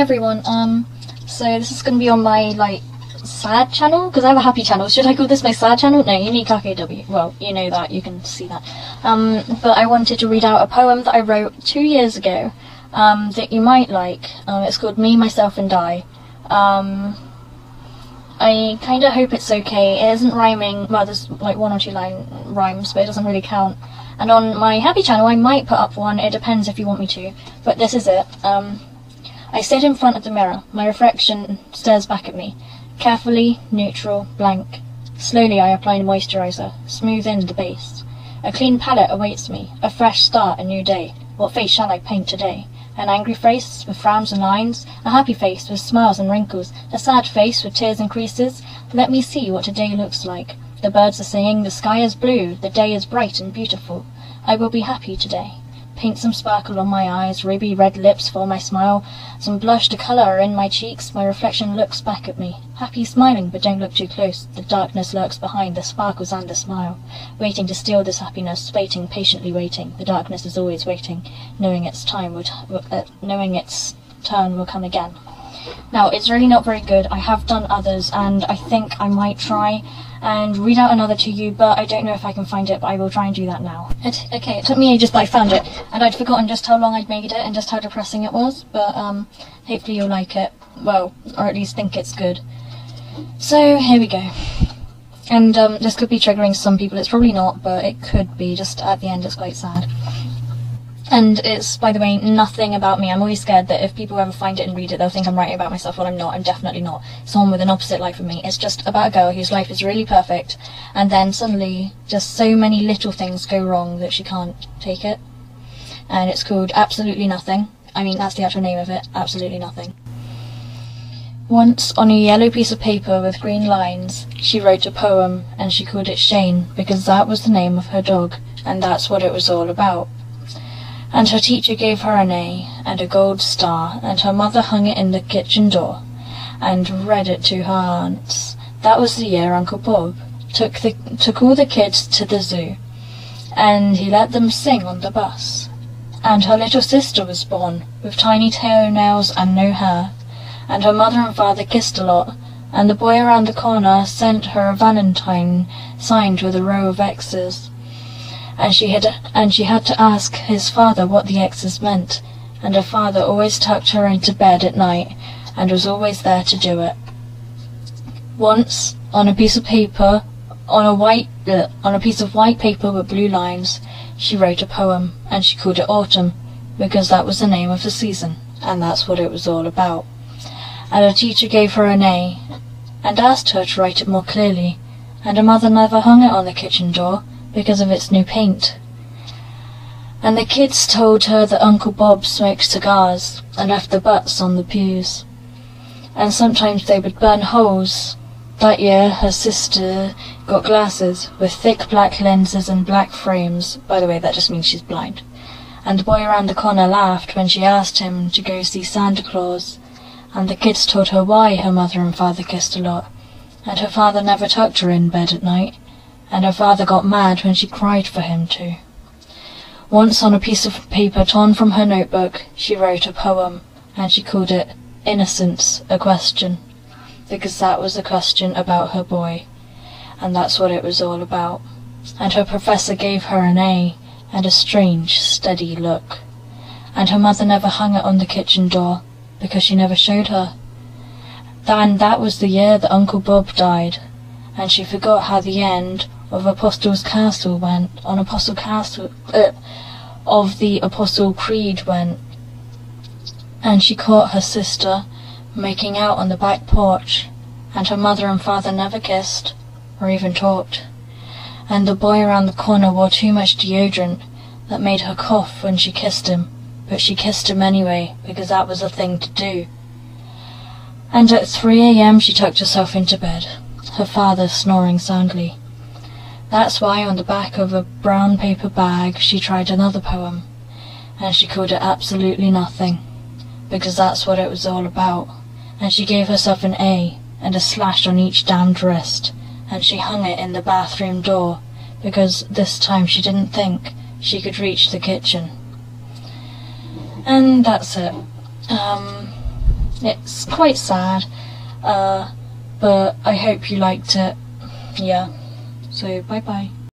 everyone, so this is going to be on my, like, sad channel, because I have a happy channel. Should I call this my sad channel? No, Unique RKW. Well, you know that, you can see that. But I wanted to read out a poem that I wrote 2 years ago, that you might like. It's called Me, Myself and I. I kind of hope it's okay. It isn't rhyming, well, there's like 1 or 2 line rhymes, but it doesn't really count. And on my happy channel I might put up one, it depends if you want me to, but this is it. I sit in front of the mirror, my reflection stares back at me. Carefully, neutral, blank. Slowly I apply moisturiser, smooth in the base. A clean palette awaits me, a fresh start, a new day. What face shall I paint today? An angry face with frowns and lines, a happy face with smiles and wrinkles, a sad face with tears and creases. Let me see what today looks like. The birds are singing, the sky is blue, the day is bright and beautiful. I will be happy today. Paint some sparkle on my eyes, ruby red lips for my smile, some blush to colour in my cheeks. My reflection looks back at me, happy smiling, but don't look too close. The darkness lurks behind the sparkles and the smile, waiting to steal this happiness, waiting, patiently waiting. The darkness is always waiting, knowing its turn will come again. Now, it's really not very good. I have done others, and I think I might try and read out another to you, but I don't know if I can find it, but I will try and do that now. Okay, it took me ages, but I found it, and I'd forgotten just how long I'd made it and just how depressing it was, but hopefully you'll like it, well, or at least think it's good. So, here we go. And this could be triggering some people, it's probably not, but it could be, just at the end it's quite sad. And it's, by the way, nothing about me. I'm always scared that if people ever find it and read it, they'll think I'm writing about myself. Well, I'm not. I'm definitely not. Someone with an opposite life from me. It's just about a girl whose life is really perfect, and then suddenly just so many little things go wrong that she can't take it. And it's called Absolutely Nothing. I mean, that's the actual name of it. Absolutely Nothing. Once, on a yellow piece of paper with green lines, she wrote a poem, and she called it Shane, because that was the name of her dog, and that's what it was all about. And her teacher gave her an A and a gold star, and her mother hung it in the kitchen door and read it to her aunts. That was the year Uncle Bob took all the kids to the zoo, and he let them sing on the bus. And her little sister was born, with tiny toenails and no hair, and her mother and father kissed a lot, and the boy around the corner sent her a valentine signed with a row of X's. And she had to ask his father what the X's meant, and her father always tucked her into bed at night, and was always there to do it. Once, on a piece of paper, on a piece of white paper with blue lines, she wrote a poem, and she called it Autumn, because that was the name of the season, and that's what it was all about. And her teacher gave her an A, and asked her to write it more clearly, and her mother never hung it on the kitchen door, because of its new paint. And the kids told her that Uncle Bob smoked cigars and left the butts on the pews, and sometimes they would burn holes. That year her sister got glasses with thick black lenses and black frames. By the way, that just means she's blind. And the boy around the corner laughed when she asked him to go see Santa Claus, and the kids told her why her mother and father kissed a lot, and her father never tucked her in bed at night, and her father got mad when she cried for him to. Once, on a piece of paper torn from her notebook, she wrote a poem, and she called it Innocence, a Question, because that was a question about her boy, and that's what it was all about. And her professor gave her an A, and a strange, steady look. And her mother never hung it on the kitchen door, because she never showed her. And that was the year that Uncle Bob died, and she forgot how the end of Apostles' Castle went, of the Apostle Creed went, and she caught her sister making out on the back porch, and her mother and father never kissed, or even talked, and the boy around the corner wore too much deodorant that made her cough when she kissed him, but she kissed him anyway, because that was the thing to do. And at 3 a.m. she tucked herself into bed, her father snoring soundly. That's why on the back of a brown paper bag she tried another poem, and she called it Absolutely Nothing, because that's what it was all about. And she gave herself an A and a slash on each damned wrist, and she hung it in the bathroom door, because this time she didn't think she could reach the kitchen. And that's it. It's quite sad, but I hope you liked it. Yeah, so bye bye.